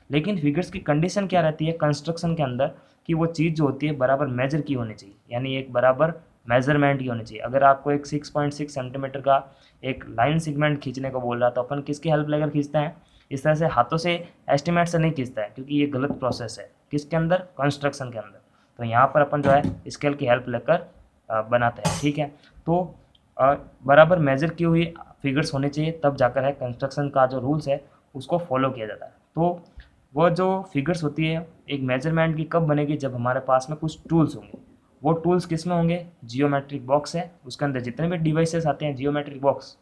लेकिन फिगर्स की कंडीशन क्या रहती है कंस्ट्रक्शन के अंदर, कि वो चीज़ जो होती है बराबर मेजर की होनी चाहिए, यानी एक बराबर मेजरमेंट की होनी चाहिए। अगर आपको एक 6.6 सेंटीमीटर का एक लाइन सेगमेंट खींचने को बोल रहा तो अपन किसकी हेल्प लेकर खींचते हैं, इस तरह से हाथों से एस्टिमेट से नहीं खींचता है, क्योंकि ये गलत प्रोसेस है किसके अंदर, कंस्ट्रक्शन के अंदर। तो यहाँ पर अपन जो है स्केल की हेल्प लेकर बनाते हैं, ठीक है। तो बराबर मेजर की हुई फिगर्स होने चाहिए, तब जाकर है कंस्ट्रक्शन का जो रूल्स है उसको फॉलो किया जाता है। तो वो जो फिगर्स होती है एक मेजरमेंट की कब बनेगी, जब हमारे पास में कुछ टूल्स होंगे। वो टूल्स किस में होंगे, जियोमेट्रिक बॉक्स है, उसके अंदर जितने भी डिवाइसेस आते हैं, जियोमेट्रिक बॉक्स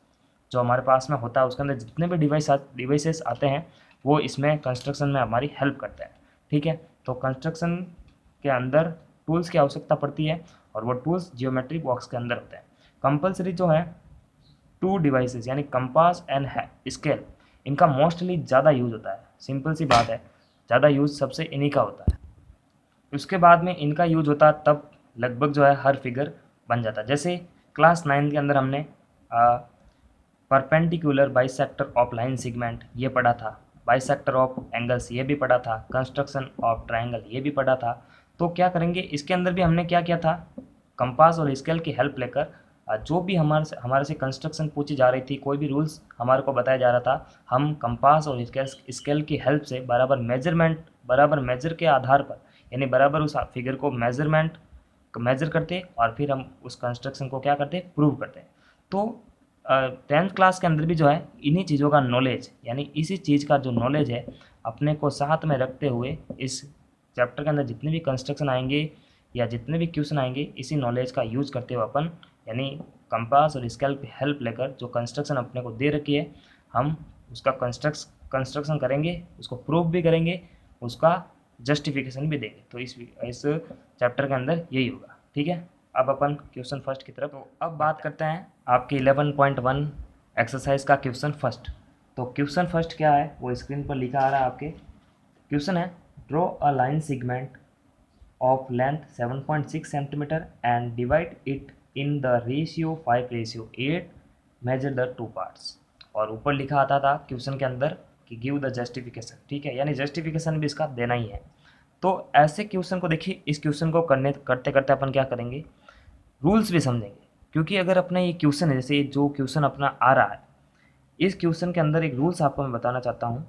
जो हमारे पास में होता है उसके अंदर जितने भी डिवाइसेस आते हैं वो इसमें कंस्ट्रक्शन में हमारी हेल्प करता है, ठीक है। तो कंस्ट्रक्शन के अंदर टूल्स की आवश्यकता पड़ती है और वो टूल्स जियोमेट्रिक बॉक्स के अंदर होते हैं। कंपलसरी जो है टू डिवाइसेस यानी कंपास एंड स्केल, इनका मोस्टली ज़्यादा यूज़ होता है, सिंपल सी बात है, ज़्यादा यूज़ सबसे इन्हीं का होता है। उसके बाद में इनका यूज होता तब लगभग जो है हर फिगर बन जाता। जैसे क्लास 9 के अंदर हमने perpendicular bisector of line segment ये पढ़ा था, बाइसेक्टर ऑफ एंगल्स ये भी पढ़ा था, कंस्ट्रक्शन ऑफ ट्रायंगल ये भी पढ़ा था। तो क्या करेंगे इसके अंदर भी हमने क्या किया था, कंपास और स्केल की हेल्प लेकर जो भी हमारे से कंस्ट्रक्शन पूछी जा रही थी, कोई भी रूल्स हमारे को बताया जा रहा था, हम कंपास और स्केल की हेल्प से बराबर मेजर के आधार पर, यानी बराबर उस फिगर को मेजर करते और फिर हम उस कंस्ट्रक्शन को क्या करते, प्रूव करते। तो 10th क्लास के अंदर भी जो है इन्हीं चीज़ों का नॉलेज, यानी इसी चीज़ का जो नॉलेज है अपने को साथ में रखते हुए इस चैप्टर के अंदर जितने भी कंस्ट्रक्शन आएंगे या जितने भी क्वेश्चन आएंगे, इसी नॉलेज का यूज करते हुए अपन, यानी कंपास और स्केल की हेल्प लेकर जो कंस्ट्रक्शन अपने को दे रखी है हम उसका कंस्ट्रक्शन करेंगे, उसको प्रूव भी करेंगे, उसका जस्टिफिकेशन भी देंगे। तो इस चैप्टर के अंदर यही होगा, ठीक है। अब अपन क्वेश्चन फर्स्ट की तरफ, तो अब बात करते हैं आपके 11.1 एक्सरसाइज का क्वेश्चन फर्स्ट। तो क्वेश्चन फर्स्ट क्या है वो स्क्रीन पर लिखा आ रहा है आपके। क्वेश्चन है draw a line segment of length 7.6 centimetre and divide it in the ratio 5:8, measure the two parts. और ऊपर लिखा आता था क्वेश्चन के अंदर कि गिव द जस्टिफिकेशन, ठीक है, यानी जस्टिफिकेशन भी इसका देना ही है। तो ऐसे क्वेश्चन को देखिए, इस क्वेश्चन को करते करते अपन क्या करेंगे, रूल्स भी समझेंगे। क्योंकि अगर अपना ये क्वेश्चन है, जैसे जो क्वेश्चन अपना आ रहा है, इस क्वेश्चन के अंदर एक रूल्स आपको मैं बताना चाहता हूँ।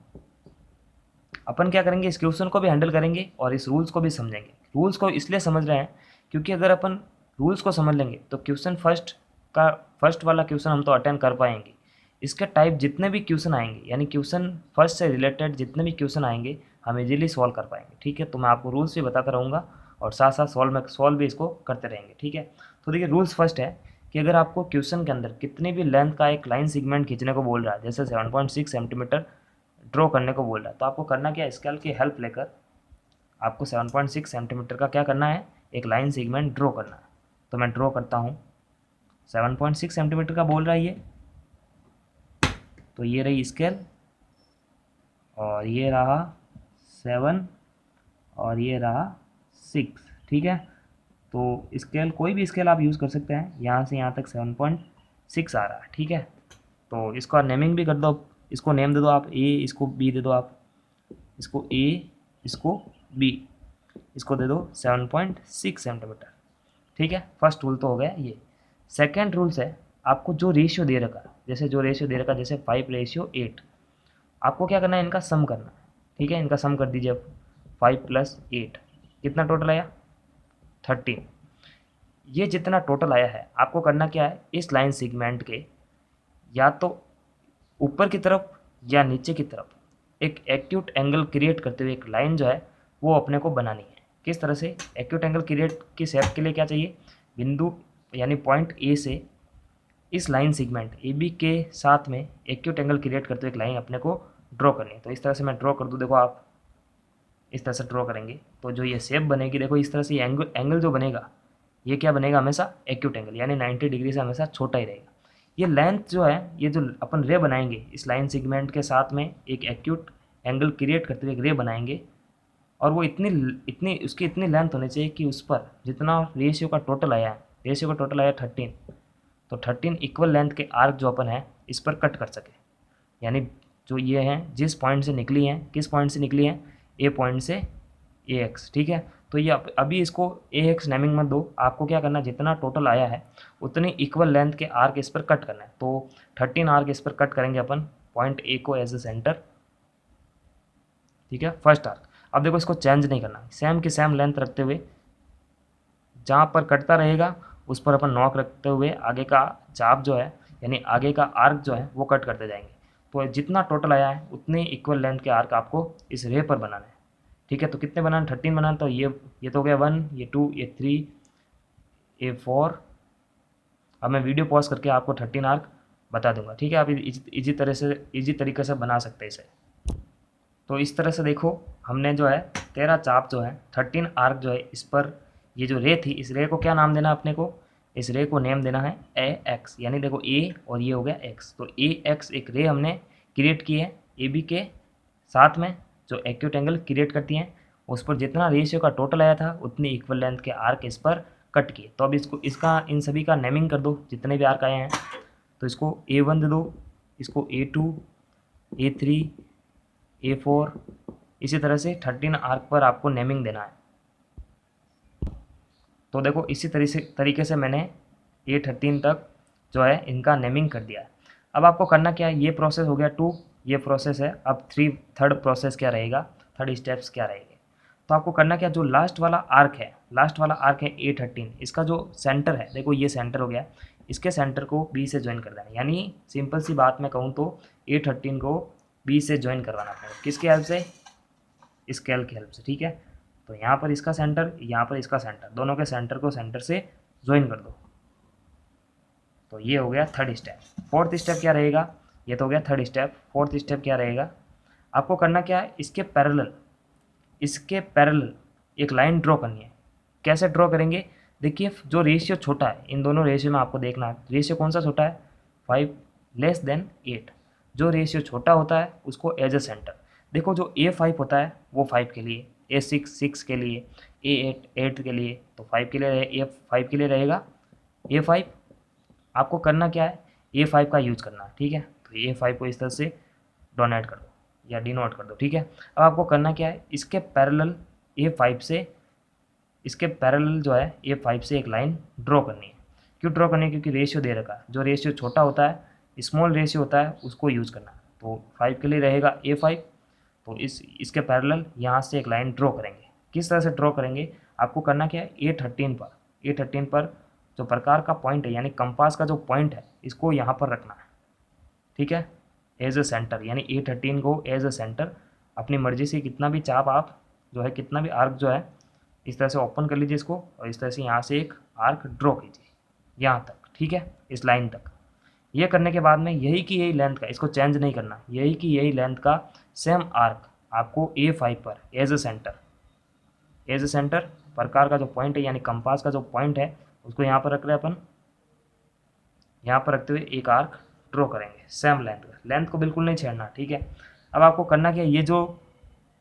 अपन क्या करेंगे, इस क्वेश्चन को भी हैंडल करेंगे और इस रूल्स को भी समझेंगे। रूल्स को इसलिए समझ रहे हैं क्योंकि अगर अपन रूल्स को समझ लेंगे तो क्वेश्चन फर्स्ट वाला क्वेश्चन हम तो अटेंड कर पाएंगे। इसके टाइप जितने भी क्वेश्चन आएंगे, यानी क्वेश्चन फर्स्ट से रिलेटेड जितने भी क्वेश्चन आएंगे हम इजीली सॉल्व कर पाएंगे, ठीक है। तो मैं आपको रूल्स भी बताता रहूँगा और साथ साथ सॉल्व भी इसको करते रहेंगे, ठीक है। तो देखिए रूल्स फर्स्ट है कि अगर आपको क्वेश्चन के अंदर कितनी भी लेंथ का एक लाइन सेगमेंट खींचने को बोल रहा है, जैसे 7.6 सेंटीमीटर ड्रॉ करने को बोल रहा है, तो आपको करना क्या है, स्केल की हेल्प लेकर आपको 7.6 सेंटीमीटर का क्या करना है, एक लाइन सेगमेंट ड्रॉ करना है। तो मैं ड्रॉ करता हूँ, 7.6 सेंटीमीटर का बोल रहा है ये, तो ये रही स्केल और ये रहा 7 और ये रहा 6, ठीक है। तो स्केल कोई भी स्केल आप यूज़ कर सकते हैं, यहाँ से यहाँ तक 7.6 आ रहा है, ठीक है। तो इसका नेमिंग भी कर दो, इसको नेम दे दो आप ए, इसको बी दे दो आप, इसको ए, इसको बी, इसको दे दो 7.6 सेंटीमीटर, ठीक है। फर्स्ट रूल तो हो गया ये। सेकेंड रूल्स है आपको जो रेशियो दे रखा, जैसे जो रेशियो दे रखा जैसे 5:8, आपको क्या करना है, इनका सम करना है, ठीक है। इनका सम कर दीजिए अब, 5 + 8 कितना टोटल आया, 13। ये जितना टोटल आया है आपको करना क्या है, इस लाइन सेगमेंट के या तो ऊपर की तरफ या नीचे की तरफ एक एक्यूट एंगल क्रिएट करते हुए एक लाइन जो है वो अपने को बनानी है। किस तरह से, एक्यूट एंगल क्रिएट की सेट के लिए क्या चाहिए, बिंदु यानी पॉइंट ए से इस लाइन सेगमेंट ए बी के साथ में एक्यूट एंगल क्रिएट करते हुए एक लाइन अपने को ड्रॉ करनी है। तो इस तरह से मैं ड्रॉ कर दूँ, देखो आप इस तरह से ड्रॉ करेंगे तो जो ये शेप बनेगी, देखो इस तरह से एंगल जो बनेगा ये क्या बनेगा, हमेशा एक्यूट एंगल, यानी 90 डिग्री से हमेशा छोटा ही रहेगा। ये लेंथ जो है, ये जो अपन रे बनाएंगे इस लाइन सेगमेंट के साथ में एक एक्यूट एंगल क्रिएट करते हुए एक रे बनाएंगे, और वो उसकी इतनी लेंथ होनी चाहिए कि उस पर जितना रेशियो का टोटल आया है, रेशियो का टोटल आया 13, तो 13 इक्वल लेंथ के आर्क जो अपन है इस पर कट कर सके। यानी जो ये हैं जिस पॉइंट से निकली हैं, किस पॉइंट से निकली हैं, ए पॉइंट से ए एक्स, ठीक है। तो ये अभी इसको ए एक्स नेमिंग मत दो, आपको क्या करना है, जितना टोटल आया है उतनी इक्वल लेंथ के आर्क इस पर कट करना है। तो 13 आर्क इस पर कट करेंगे अपन, पॉइंट ए को एज ए सेंटर, ठीक है, फर्स्ट आर्क। अब देखो इसको चेंज नहीं करना, सेम की सेम लेंथ रखते हुए जहाँ पर कटता रहेगा उस पर अपन नॉक रखते हुए आगे का चाप जो है यानी आगे का आर्क जो है वो कट करते जाएंगे। तो जितना टोटल आया है उतने इक्वल लेंथ के आर्क आपको इस रे पर बनाना है, ठीक है। तो कितने बनाना, 13 बनाना। तो ये तो हो गया 1, ये 2, ये 3, ये 4। अब मैं वीडियो पॉज करके आपको 13 आर्क बता दूंगा, ठीक है। आप इजी तरीके से बना सकते हैं इसे। तो इस तरह से देखो हमने जो है 13 चाप जो है 13 आर्क जो है इस पर, ये जो रे थी इस रे को क्या नाम देना अपने को, इस रे को नेम देना है ए एक्स, यानी देखो ए और ये हो गया एक्स। तो ए एक्स एक रे हमने क्रिएट की है ए बी के साथ में, जो एक्यूट एंगल क्रिएट करती हैं, उस पर जितना रेशियो का टोटल आया था उतनी इक्वल लेंथ के आर्क इस पर कट किए। तो अब इसका इन सभी का नेमिंग कर दो जितने भी आर्क आए हैं। तो इसको A1 दे दो, इसको A2, A3, A4, इसी तरह से 13 आर्क पर आपको नेमिंग देना है। तो देखो इसी तरीके से मैंने A13 तक जो है इनका नेमिंग कर दिया है। अब आपको करना क्या है, ये प्रोसेस हो गया 2, ये प्रोसेस है। अब थर्ड प्रोसेस क्या रहेगा, थर्ड स्टेप्स क्या रहेंगे। तो आपको करना क्या, जो लास्ट वाला आर्क है A13, इसका जो सेंटर है, देखो ये सेंटर हो गया, इसके सेंटर को B से ज्वाइन कर देना। यानी सिंपल सी बात मैं कहूँ तो A13 को B से ज्वाइन करवाना पड़ेगा, किसके हेल्प से, स्केल की हेल्प से, ठीक है। तो यहाँ पर इसका सेंटर, यहाँ पर इसका सेंटर, दोनों के सेंटर को सेंटर से ज्वाइन कर दो। तो ये हो गया थर्ड स्टेप। फोर्थ स्टेप क्या रहेगा, ये तो हो गया थर्ड स्टेप। फोर्थ स्टेप क्या रहेगा, आपको करना क्या है, इसके पैरेलल एक लाइन ड्रॉ करनी है। कैसे ड्रॉ करेंगे, देखिए जो रेशियो छोटा है, इन दोनों रेशियो में आपको देखना है रेशियो कौन सा छोटा है, 5 लेस देन 8। जो रेशियो छोटा होता है उसको एज ए सेंटर, देखो जो A5 होता है वो 5 के लिए, A6 6 के लिए, A8 8 के लिए, तो 5 के लिए A5 के लिए रहेगा A5। आपको करना क्या है, A5 का यूज करना है, ठीक है। तो A5 को इस तरह से डोनेट कर दो या डिनोट कर दो, ठीक है। अब आपको करना क्या है, इसके पैरेलल जो है A5 से एक लाइन ड्रॉ करनी है। क्यों ड्रॉ करनी है, क्योंकि रेशियो दे रखा है, जो रेशियो छोटा होता है, स्मॉल रेशियो होता है, उसको यूज़ करना है। तो 5 के लिए रहेगा A5। तो इसके पैरेलल यहाँ से एक लाइन ड्रॉ करेंगे। किस तरह से ड्रॉ करेंगे, आपको करना क्या है, A13 पर जो प्रकार का पॉइंट है यानी कंपास का जो पॉइंट है इसको यहाँ पर रखना है, ठीक है, एज ए सेंटर। यानी A13 को एज ए सेंटर अपनी मर्जी से कितना भी चाप आप जो है, कितना भी आर्क जो है इस तरह से ओपन कर लीजिए इसको, और इस तरह से यहाँ से एक आर्क ड्रॉ कीजिए यहाँ तक, ठीक है, इस लाइन तक। ये करने के बाद में यही की यही लेंथ का, इसको चेंज नहीं करना, यही की यही लेंथ का सेम आर्क आपको A5 पर एज ए सेंटर प्रकार का जो पॉइंट है यानी कंपास का जो पॉइंट है उसको यहाँ पर रख रहे हैं अपन, यहाँ पर रखते हुए एक आर्क ड्रॉ करेंगे सेम लेंथ का, लेंथ को बिल्कुल नहीं छेड़ना, ठीक है। अब आपको करना क्या, ये जो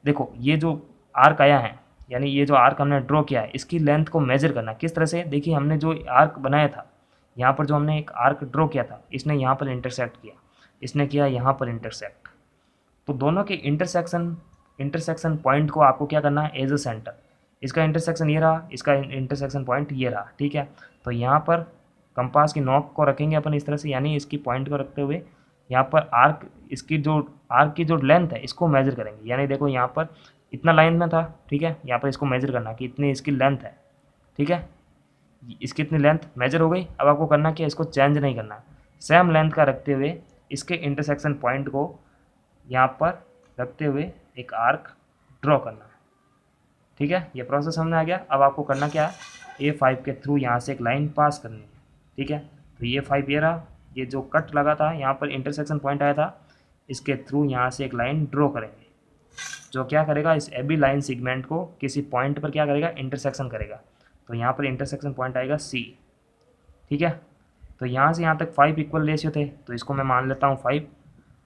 देखो ये जो आर्क आया है यानी ये जो आर्क हमने ड्रॉ किया है इसकी लेंथ को मेजर करना। किस तरह से, देखिए हमने जो आर्क बनाया था, यहाँ पर जो हमने एक आर्क ड्रॉ किया था, इसने यहाँ पर इंटरसेक्ट किया, इसने किया यहाँ पर इंटरसेक्ट। तो दोनों के इंटरसेक्शन पॉइंट को आपको क्या करना है, एज ए सेंटर। इसका इंटरसेक्शन ये रहा, इसका इंटरसेक्शन पॉइंट ये रहा, ठीक है। तो यहाँ पर कंपास की नॉक को रखेंगे अपन इस तरह से, यानी इसकी पॉइंट को रखते हुए यहाँ पर आर्क की जो लेंथ है इसको मेजर करेंगे। यानी देखो यहाँ पर इतना लाइन में था, ठीक है, यहाँ पर इसको मेजर करना कि इतनी इसकी लेंथ है, ठीक है, इसकी इतनी लेंथ मेजर हो गई। अब आपको करना क्या, इसको चेंज नहीं करना, सेम लेंथ का रखते हुए इसके इंटरसेक्शन पॉइंट को यहाँ पर रखते हुए एक आर्क ड्रॉ करना है, ठीक है। ये प्रोसेस हमने आ गया। अब आपको करना क्या है, A5 के थ्रू यहाँ से एक लाइन पास करनी है, ठीक है। तो ये 5 ये रहा, ये जो कट लगा था यहाँ पर इंटरसेक्शन पॉइंट आया था, इसके थ्रू यहाँ से एक लाइन ड्रॉ करेंगे जो क्या करेगा, इस AB लाइन सेगमेंट को किसी पॉइंट पर क्या करेगा, इंटरसेक्शन करेगा। तो यहाँ पर इंटरसेक्शन पॉइंट आएगा C, ठीक है। तो यहाँ से यहाँ तक 5 इक्वल रेशियो थे, तो इसको मैं मान लेता हूँ 5,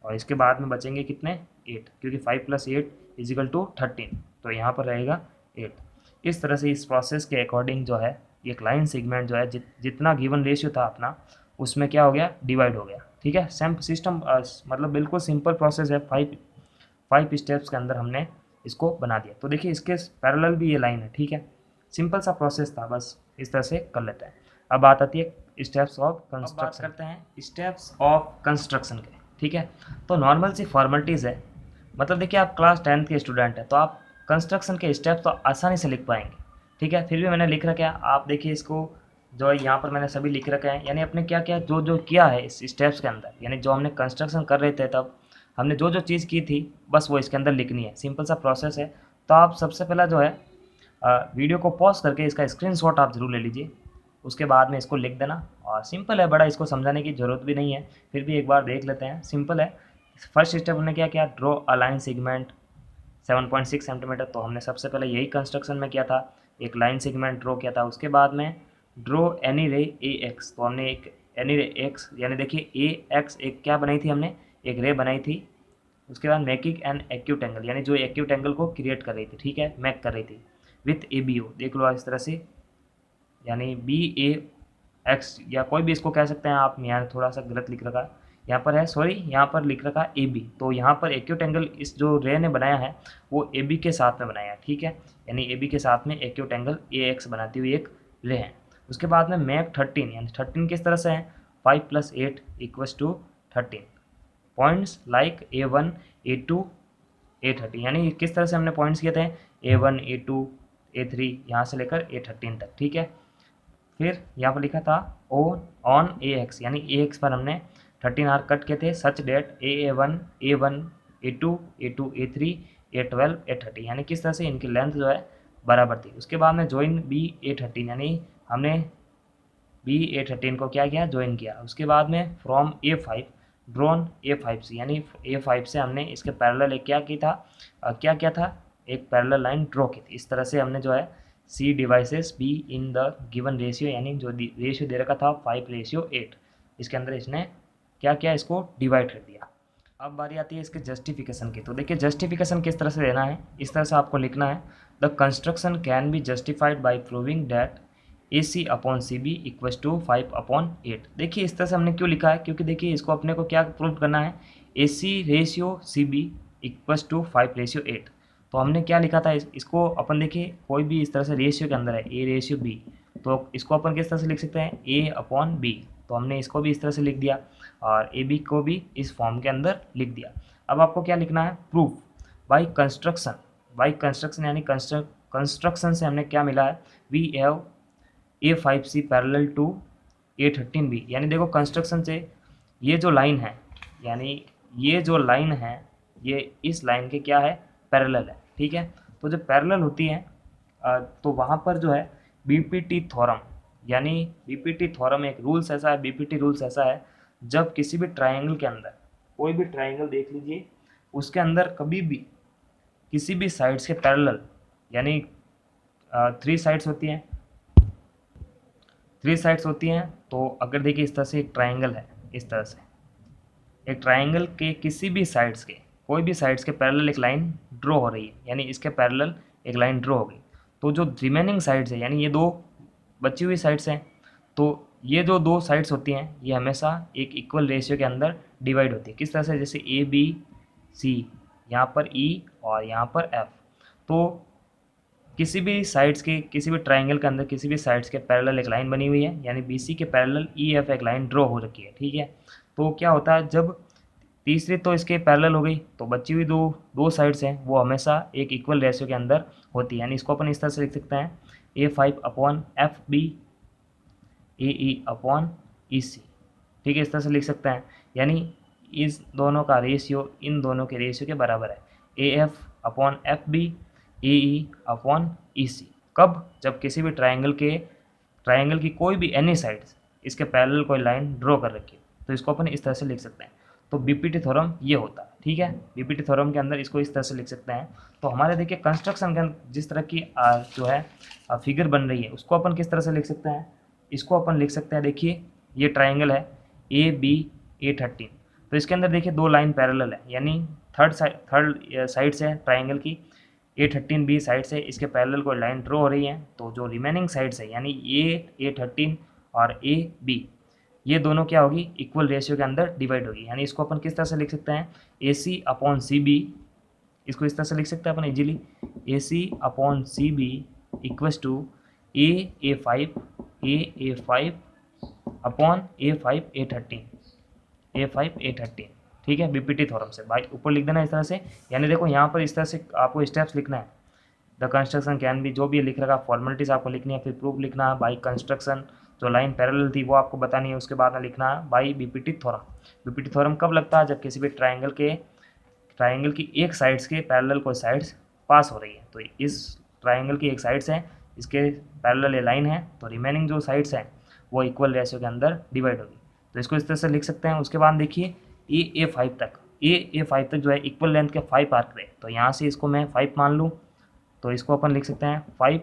और इसके बाद में बचेंगे कितने, 8, क्योंकि 5 + 8 = 13, तो यहाँ पर रहेगा 8। इस तरह से इस प्रोसेस के अकॉर्डिंग जो है एक लाइन सेगमेंट जो है जितना गिवन रेशियो था अपना उसमें क्या हो गया, डिवाइड हो गया। ठीक है। सेम सिस्टम मतलब बिल्कुल सिंपल प्रोसेस है, 5 स्टेप्स के अंदर हमने इसको बना दिया। तो देखिए इसके पैरेलल भी ये लाइन है, ठीक है। सिंपल सा प्रोसेस था, बस इस तरह से कर लेते हैं। अब बात आती है स्टेप्स ऑफ कंस्ट्रक्शन। अब बात करते हैं स्टेप्स ऑफ कंस्ट्रक्शन के, ठीक है। तो नॉर्मल सी फॉर्मेलिटीज़ है, मतलब देखिए आप क्लास 10th के स्टूडेंट हैं तो आप कंस्ट्रक्शन के स्टेप्स तो आसानी से लिख पाएंगे, ठीक है। फिर भी मैंने लिख रखा है, आप देखिए इसको जो यहाँ पर मैंने सभी लिख रखा है, यानी अपने क्या क्या जो जो किया है इस स्टेप्स के अंदर, यानी जो हमने कंस्ट्रक्शन कर रहे थे तब हमने जो जो चीज़ की थी बस वो इसके अंदर लिखनी है। सिंपल सा प्रोसेस है। तो आप सबसे पहला जो है वीडियो को पॉज करके इसका स्क्रीनशॉट आप ज़रूर ले लीजिए, उसके बाद में इसको लिख देना। और सिंपल है, बड़ा इसको समझाने की ज़रूरत भी नहीं है, फिर भी एक बार देख लेते हैं। सिंपल है। फर्स्ट स्टेप हमने क्या किया, draw a line segment 7.6 centimetre. तो हमने सबसे पहले यही कंस्ट्रक्शन में किया था, एक लाइन सेगमेंट ड्रॉ किया था। उसके बाद में ड्रॉ एनी रे ए एक्स, तो हमने एक एनी रे एक्स, यानी देखिए ए एक्स एक क्या बनाई थी हमने, एक रे बनाई थी। उसके बाद मेकिंग एन एक्यूट एंगल, यानी जो एक्यूट एंगल को क्रिएट कर रही थी, ठीक है, मेक कर रही थी विथ ए बी ओ, देख लो इस तरह से, यानी बी ए एक्स या कोई भी इसको कह सकते हैं आप। यहाँ थोड़ा सा गलत लिख रखा है, यहाँ पर है सॉरी, यहाँ पर लिख रखा है ए बी। तो यहाँ पर एक्यूट एंगल इस जो रे ने बनाया है वो ए बी के साथ में बनाया है, ठीक है। यानी ए बी के साथ में एक्यूट एंगल ए एक्स बनाती हुई एक रे है। उसके बाद में मैक 13, यानी 13 किस तरह से है, 5 + 8 = 13 points like A1 A2 A13, यानी किस तरह से हमने पॉइंट्स किए थे, A1 A2 A3 यहाँ से लेकर A13 तक, ठीक है। फिर यहाँ पर लिखा था ऑन AX, यानी AX पर हमने 13 आर कट किए थे, सच date A1 A2 A2 A3 A12 A30, यानी किस तरह से इनकी लेंथ जो है बराबर थी। उसके बाद में ज्वाइन B A13, यानी हमने B A13 को क्या किया, ज्वाइन किया। उसके बाद में फ्रॉम A5 ड्रोन A5 से, यानी A5 से हमने इसके पैरेलल एक क्या की था, क्या किया था, एक पैरेलल लाइन ड्रॉ की थी। इस तरह से हमने जो है C devices B in the given ratio, यानी जो रेशियो दे रखा था 5:8, इसके अंदर इसने क्या किया, इसको डिवाइड कर दिया। अब बारी आती है इसके जस्टिफिकेशन की। तो देखिए जस्टिफिकेशन किस तरह से देना है, इस तरह से आपको लिखना है, the construction can be justified by proving that AC/CB = 5/8। देखिए इस तरह से हमने क्यों लिखा है, क्योंकि देखिए इसको अपने को क्या प्रूव करना है, AC/CB = 5:8। तो हमने क्या लिखा था, इसको अपन देखिए कोई भी इस तरह से रेशियो के अंदर है A/B, तो इसको अपन किस तरह से लिख सकते हैं, A/B। तो हमने इसको भी इस तरह से लिख दिया और AB को भी इस फॉर्म के अंदर लिख दिया। अब आपको क्या लिखना है, प्रूफ बाई कंस्ट्रक्शन, यानी कंस्ट्रक्शन से हमने क्या मिला है, we have A5C parallel to A13B, यानी देखो कंस्ट्रक्शन से ये जो लाइन है, यानी ये जो लाइन है ये इस लाइन के क्या है, पैरेलल है, ठीक है। तो जब पैरेलल होती है तो वहाँ पर जो है BPT थ्योरम, यानी BPT थ्योरम एक रूल्स ऐसा है, BPT रूल्स ऐसा है, जब किसी भी ट्राइंगल के अंदर, कोई भी ट्राइंगल देख लीजिए, उसके अंदर कभी भी किसी भी साइड्स के पैरेलल, यानी 3 साइड्स होती हैं, तो अगर देखिए इस तरह से एक ट्राइंगल है, इस तरह से एक ट्राइंगल के किसी भी साइड्स के, कोई भी साइड्स के पैरेलल एक लाइन ड्रॉ हो रही है, यानी इसके पैरेलल एक लाइन ड्रॉ हो गई, तो जो रिमेनिंग साइड्स है, यानी ये दो बची हुई साइड्स हैं, तो ये जो 2 साइड्स होती हैं ये हमेशा एक इक्वल रेशियो के अंदर डिवाइड होती है। किस तरह से, जैसे ABC, यहाँ पर E और यहाँ पर F। तो किसी भी साइड्स के, किसी भी ट्राइंगल के अंदर किसी भी साइड्स के पैरेलल एक लाइन बनी हुई है, यानी BC के पैरेलल EF एक लाइन ड्रॉ हो रखी है, ठीक है। तो क्या होता है, जब तीसरी तो इसके पैरेलल हो गई, तो बची हुई दो साइड्स हैं वो हमेशा एक इक्वल रेशियो के अंदर होती है, यानी इसको अपन इस तरह से लिख सकते हैं, A5/FB AE/EC, ठीक है, इस तरह से लिख सकते हैं। यानी इस दोनों का रेशियो इन दोनों के रेशियो के बराबर है, AF/FB AE/EC। कब, जब किसी भी ट्राइंगल की कोई भी एनी साइड्स इसके पैरेलल कोई लाइन ड्रॉ कर रखी है, तो इसको अपन इस तरह से लिख सकते हैं। तो BPT थ्योरम ये होता है, ठीक है। BPT थ्योरम के अंदर इसको इस तरह से लिख सकते हैं। तो हमारे देखिए कंस्ट्रक्शन के अंदर जिस तरह की जो है फिगर बन रही है, उसको अपन किस तरह से लिख सकते हैं, इसको अपन लिख सकते हैं, देखिए ये ट्राइंगल है AB A13, तो इसके अंदर देखिए 2 लाइन पैरेलल है, यानी थर्ड साइड से ट्राइंगल की A13B साइड से इसके पैरेलल कोई लाइन ड्रॉ हो रही है, तो जो रिमेनिंग साइड्स है, यानी A13 और AB, ये दोनों क्या होगी, इक्वल रेशियो के अंदर डिवाइड होगी। यानी इसको अपन किस तरह से लिख सकते हैं, AC/CB, इसको इस तरह से लिख सकते हैं अपन easily, AC/CB equals to A5 upon A5 A13, ठीक है, बीपीटी थ्योरम से। भाई ऊपर लिख देना इस तरह से। यानी देखो यहाँ पर इस तरह से आपको स्टेप्स लिखना है। द कंस्ट्रक्शन कैन बी, जो भी लिख रखा फॉर्मेलिटीज आपको लिखनी है, फिर प्रूफ लिखना है बाई कंस्ट्रक्शन, जो लाइन पैरेलल थी वो आपको बतानी है, उसके बाद में लिखना है by BPT theorem. BPT theorem कब लगता है, जब किसी भी ट्राइंगल की एक साइड्स के पैरेलल कोई साइड्स पास हो रही है। तो इस ट्राइंगल की एक साइड्स है, इसके पैरेलल ये लाइन है, तो रिमेनिंग जो साइड्स हैं वो इक्वल रेशियो के अंदर डिवाइड होगी। तो इसको इस तरह से लिख सकते हैं। उसके बाद देखिए A5 तक, A5 तक जो है इक्वल लेंथ के 5 आर्क रहे, तो यहाँ से इसको मैं 5 मान लूँ, तो इसको अपन लिख सकते हैं 5,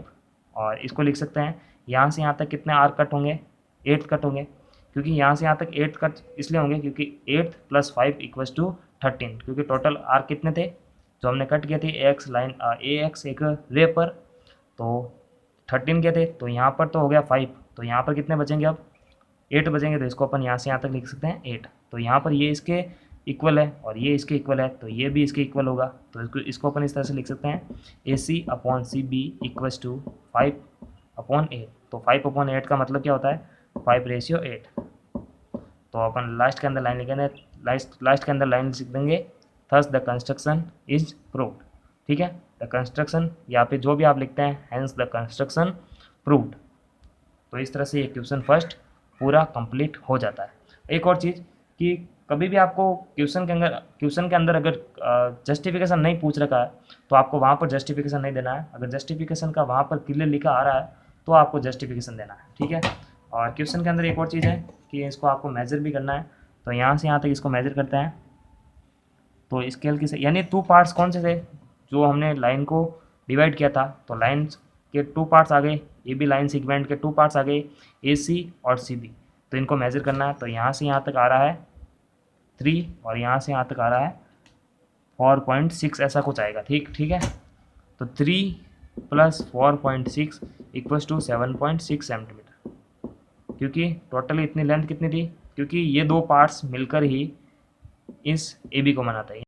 और इसको लिख सकते हैं यहाँ से यहाँ तक कितने आर्क कट होंगे, 8 कट होंगे, क्योंकि यहाँ से यहाँ तक 8 कट इसलिए होंगे क्योंकि 8 + 5 = 13, क्योंकि टोटल आर्क कितने थे जो हमने कट किए थे AX एक रे पर, तो 13 के थे, तो यहाँ पर तो हो गया 5, तो यहाँ पर कितने बचेंगे, अब 8 बचेंगे, तो इसको अपन यहाँ से यहाँ तक लिख सकते हैं 8। तो यहाँ पर ये इसके इक्वल है और ये इसके इक्वल है, तो ये भी इसके इक्वल होगा, तो इसको अपन इस तरह से लिख सकते हैं AC/CB इक्वल्स टू 5/8। तो 5/8 का मतलब क्या होता है, 5:8। तो अपन लास्ट के अंदर लाइन लिखेंगे, लास्ट के अंदर लाइन लिख देंगे, thus the construction is proved, ठीक है। द कंस्ट्रक्शन, यहाँ पे जो भी आप लिखते हैं, हैंस द कंस्ट्रक्शन प्रूव्ड। तो इस तरह से ये क्वेश्चन फर्स्ट पूरा कंप्लीट हो जाता है। एक और चीज़ कि कभी भी आपको क्वेश्चन के अंदर अगर जस्टिफिकेशन नहीं पूछ रखा है तो आपको वहाँ पर जस्टिफिकेशन नहीं देना है। अगर जस्टिफिकेशन का वहाँ पर क्लियर लिखा आ रहा है तो आपको जस्टिफिकेशन देना है, ठीक है। और क्वेश्चन के अंदर एक और चीज़ है कि इसको आपको मेजर भी करना है, तो यहाँ से यहाँ तक इसको मेजर करते हैं, तो स्केल की यानी 2 पार्ट्स कौन से थे जो हमने लाइन को डिवाइड किया था, तो लाइन के 2 पार्ट्स आ गए, ये भी लाइन सेगमेंट के 2 पार्ट्स आ गए, AC और CB, तो इनको मेजर करना है। तो यहाँ से यहाँ तक आ रहा है 3 और यहाँ से यहाँ तक आ रहा है 4.6, ऐसा कुछ आएगा, ठीक है। तो 3 + 4.6 = 7.6 सेंटीमीटर, क्योंकि टोटली इतनी लेंथ कितनी थी, क्योंकि ये 2 पार्ट्स मिलकर ही इस AB को बनाता है।